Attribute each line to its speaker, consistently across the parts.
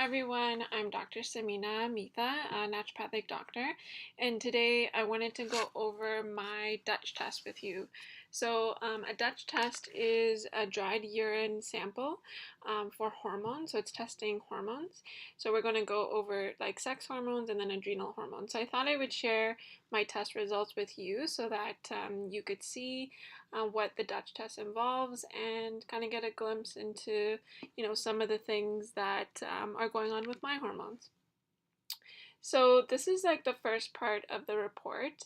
Speaker 1: everyone, I'm Dr. Samina Mitha, a naturopathic doctor, and today I wanted to go over my Dutch test with you. A Dutch test is a dried urine sample for hormones, so it's testing hormones. So we're going to go over like sex hormones and then adrenal hormones. So I thought I would share my test results with you so that you could see what the Dutch test involves and kind of get a glimpse into some of the things that are going on with my hormones. So this is like the first part of the report.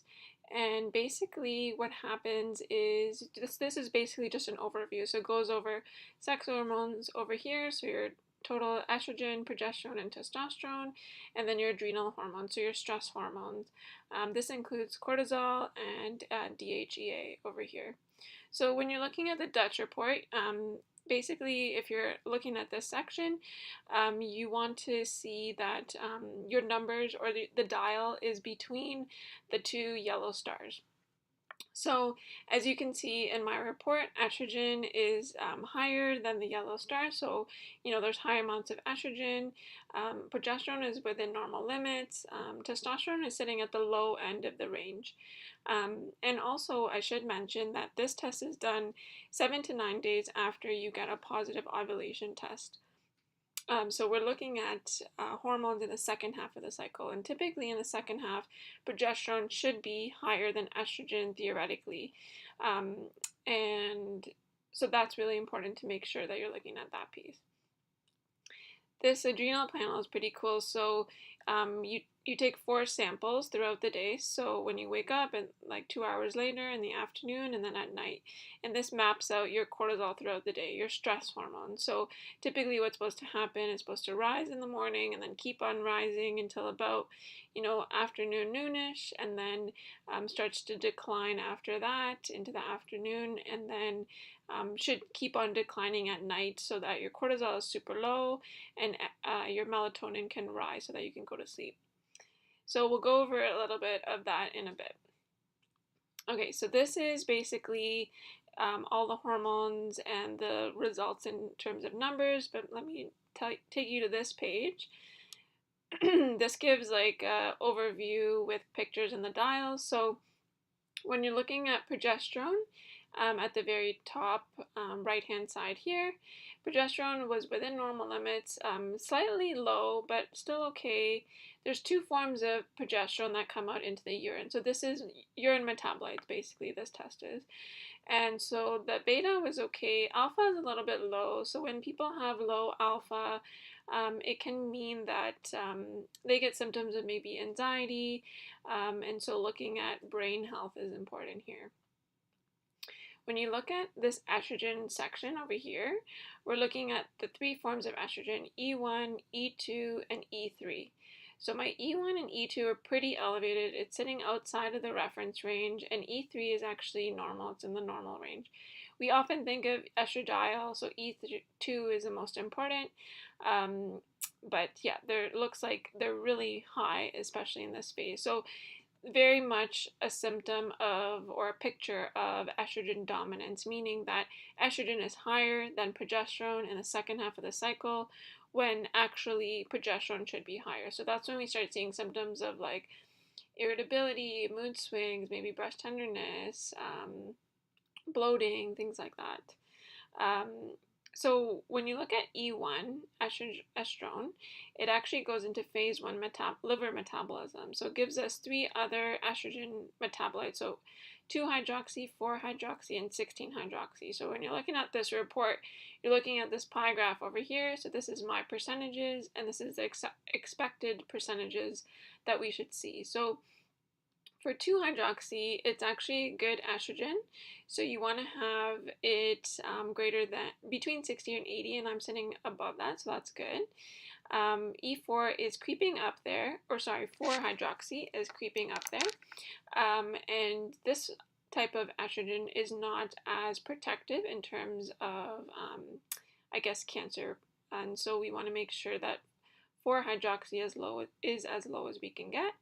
Speaker 1: And basically what happens is, this is basically just an overview. So it goes over sex hormones over here, so your total estrogen, progesterone, and testosterone, and then your adrenal hormones, so your stress hormones. This includes cortisol and DHEA over here. So when you're looking at the Dutch report, basically, if you're looking at this section, you want to see that your numbers or the dial is between the two yellow stars. So as you can see in my report, estrogen is higher than the yellow star. So, there's high amounts of estrogen. Progesterone is within normal limits. Testosterone is sitting at the low end of the range. And also, I should mention that this test is done 7 to 9 days after you get a positive ovulation test. So we're looking at hormones in the second half of the cycle, and typically in the second half, progesterone should be higher than estrogen theoretically, and so that's really important to make sure that you're looking at that piece. This adrenal panel is pretty cool. So you take 4 samples throughout the day. So when you wake up and like 2 hours later in the afternoon and then at night, and this maps out your cortisol throughout the day, your stress hormone. So typically what's supposed to happen is supposed to rise in the morning and then keep on rising until about afternoon, noonish, and then starts to decline after that into the afternoon, and then should keep on declining at night so that your cortisol is super low and your melatonin can rise so that you can go to sleep. So we'll go over a little bit of that in a bit. Okay, so this is basically all the hormones and the results in terms of numbers, but let me take you to this page. This gives like an overview with pictures and the dials. So when you're looking at progesterone, at the very top right hand side here, progesterone was within normal limits, slightly low but still okay. There's 2 forms of progesterone that come out into the urine. So this is urine metabolites, basically this test is. And so the beta was okay. Alpha is a little bit low. So when people have low alpha, it can mean that they get symptoms of maybe anxiety. And so looking at brain health is important here. When you look at this estrogen section over here, we're looking at the 3 forms of estrogen, E1, E2, and E3. So my E1 and E2 are pretty elevated. It's sitting outside of the reference range, and E3 is actually normal. It's in the normal range. We often think of estradiol, so E2 is the most important. But yeah, looks like they're really high, especially in this phase. So very much a symptom of, or a picture of, estrogen dominance, meaning that estrogen is higher than progesterone in the second half of the cycle, when actually progesterone should be higher. So that's when we start seeing symptoms of like irritability, mood swings, maybe breast tenderness, bloating, things like that. So when you look at E1, estrone, it actually goes into phase 1 liver metabolism. So it gives us 3 other estrogen metabolites. So 2-hydroxy, 4-hydroxy, and 16-hydroxy. So when you're looking at this report, you're looking at this pie graph over here. So this is my percentages, and this is the expected percentages that we should see. So for 2-hydroxy, it's actually good estrogen. So you want to have it greater than, between 60 and 80, and I'm sitting above that, so that's good. E4 is creeping up there, or sorry, 4-hydroxy is creeping up there. And this type of estrogen is not as protective in terms of, I guess, cancer. And so we want to make sure that 4-hydroxy is as low as we can get.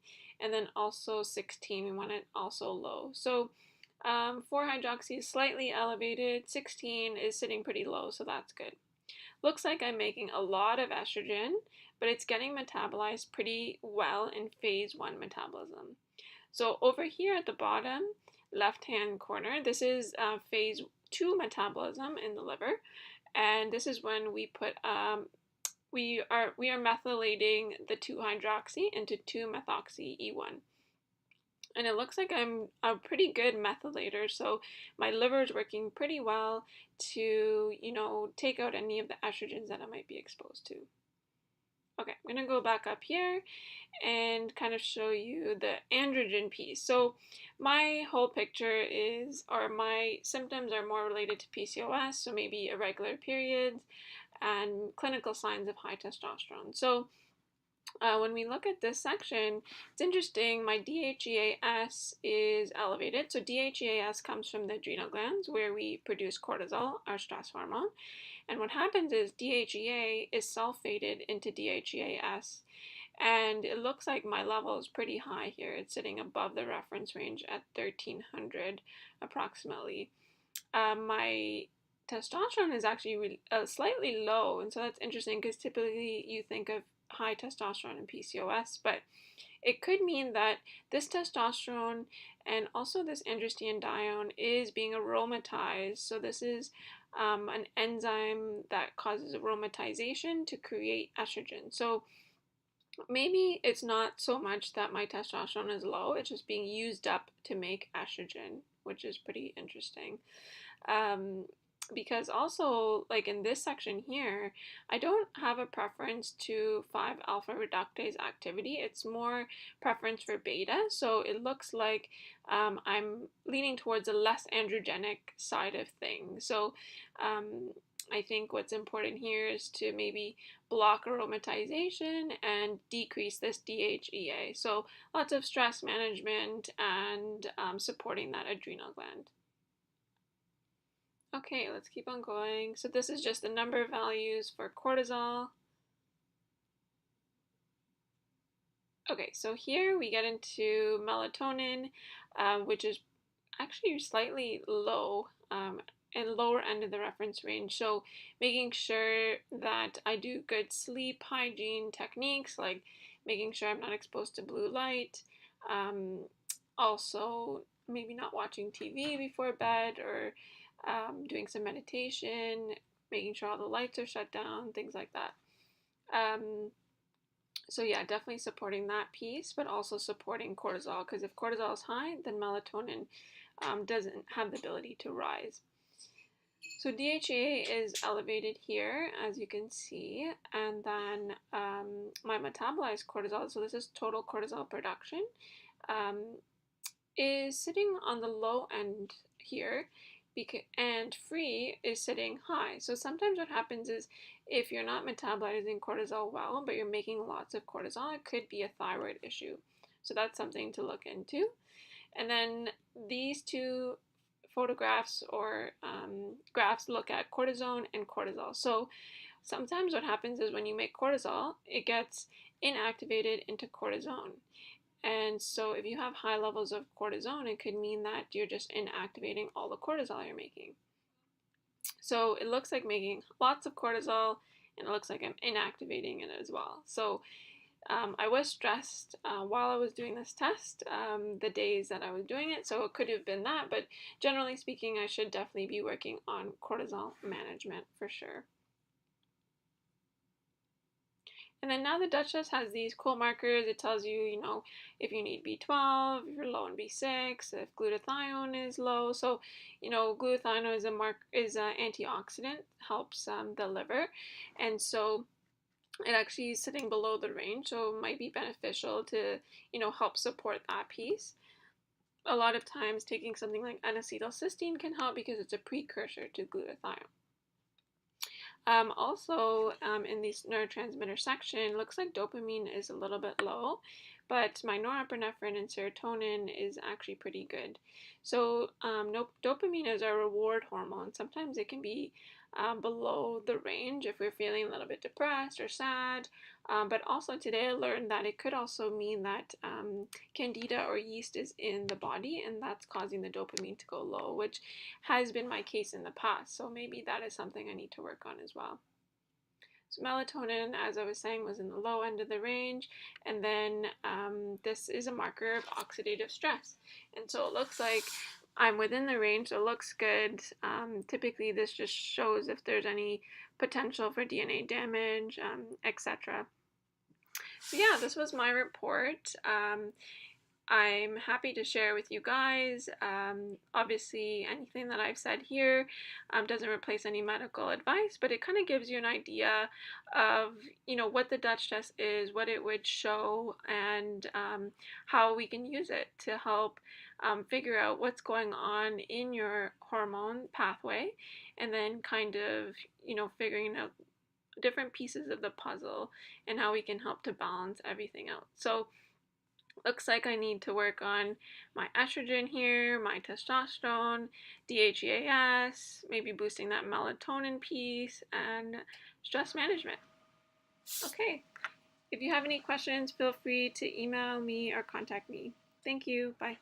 Speaker 1: And then also 16, we want it also low. So 4-hydroxy is slightly elevated, 16 is sitting pretty low, so that's good. Looks like I'm making a lot of estrogen, but it's getting metabolized pretty well in phase 1 metabolism. So over here at the bottom left-hand corner, this is phase 2 metabolism in the liver, and this is when we put we are methylating the 2-hydroxy into 2-methoxy E1. And it looks like I'm a pretty good methylator, so my liver is working pretty well to, take out any of the estrogens that I might be exposed to. Okay, I'm going to go back up here and kind of show you the androgen piece. So my whole picture is, or my symptoms are more related to PCOS, so maybe irregular periods and clinical signs of high testosterone. So when we look at this section, it's interesting, my DHEAS is elevated. So DHEAS comes from the adrenal glands where we produce cortisol, our stress hormone. And what happens is DHEA is sulfated into DHEAS. And it looks like my level is pretty high here. It's sitting above the reference range at 1300 approximately. My testosterone is actually slightly low, and so that's interesting because typically you think of high testosterone in PCOS, but it could mean that this testosterone and also this androstenedione is being aromatized. So this is an enzyme that causes aromatization to create estrogen. So maybe it's not so much that my testosterone is low, it's just being used up to make estrogen, which is pretty interesting. Because also, like in this section here, I don't have a preference to 5-alpha reductase activity. It's more preference for beta. So it looks like I'm leaning towards a less androgenic side of things. So I think what's important here is to maybe block aromatization and decrease this DHEA. So lots of stress management and supporting that adrenal gland. Okay, let's keep on going. So this is just the number of values for cortisol. Okay, so here we get into melatonin, which is actually slightly low, and lower end of the reference range. So making sure that I do good sleep hygiene techniques, like making sure I'm not exposed to blue light. Also, maybe not watching TV before bed, or doing some meditation, making sure all the lights are shut down, things like that. So yeah, definitely supporting that piece, but also supporting cortisol, because if cortisol is high, then melatonin doesn't have the ability to rise. So DHEA is elevated here, as you can see, and then my metabolized cortisol, so this is total cortisol production, is sitting on the low end here, and free is sitting high. So sometimes what happens is if you're not metabolizing cortisol well, but you're making lots of cortisol, it could be a thyroid issue. So that's something to look into. And then these two photographs or graphs look at cortisone and cortisol. So sometimes what happens is when you make cortisol, it gets inactivated into cortisone. And so if you have high levels of cortisone, it could mean that you're just inactivating all the cortisol you're making. So it looks like making lots of cortisol, and it looks like I'm inactivating it as well. So I was stressed while I was doing this test, the days that I was doing it, so it could have been that, but generally speaking, I should definitely be working on cortisol management for sure. And then now the Dutch test has these cool markers. It tells you, if you need B12, if you're low in B6, if glutathione is low. So, glutathione is an antioxidant, helps the liver, and so it actually is sitting below the range. So it might be beneficial to, help support that piece. A lot of times, taking something like N-acetylcysteine can help because it's a precursor to glutathione. Also, in this neurotransmitter section, looks like dopamine is a little bit low, but my norepinephrine and serotonin is actually pretty good. So dopamine is a reward hormone. Sometimes it can be below the range if we're feeling a little bit depressed or sad. But also today I learned that it could also mean that candida or yeast is in the body, and that's causing the dopamine to go low, which has been my case in the past. So maybe that is something I need to work on as well. So melatonin, as I was saying, was in the low end of the range, and then this is a marker of oxidative stress. And so it looks like I'm within the range, so it looks good. Typically, this just shows if there's any potential for DNA damage, etc. So yeah, this was my report. I'm happy to share with you guys. Obviously, anything that I've said here doesn't replace any medical advice, but it kind of gives you an idea of, what the Dutch test is, what it would show, and how we can use it to help figure out what's going on in your hormone pathway, and then kind of, figuring out different pieces of the puzzle and how we can help to balance everything out. So looks like I need to work on my estrogen here, my testosterone, DHEAS, maybe boosting that melatonin piece, and stress management. Okay, if you have any questions, feel free to email me or contact me. Thank you. Bye.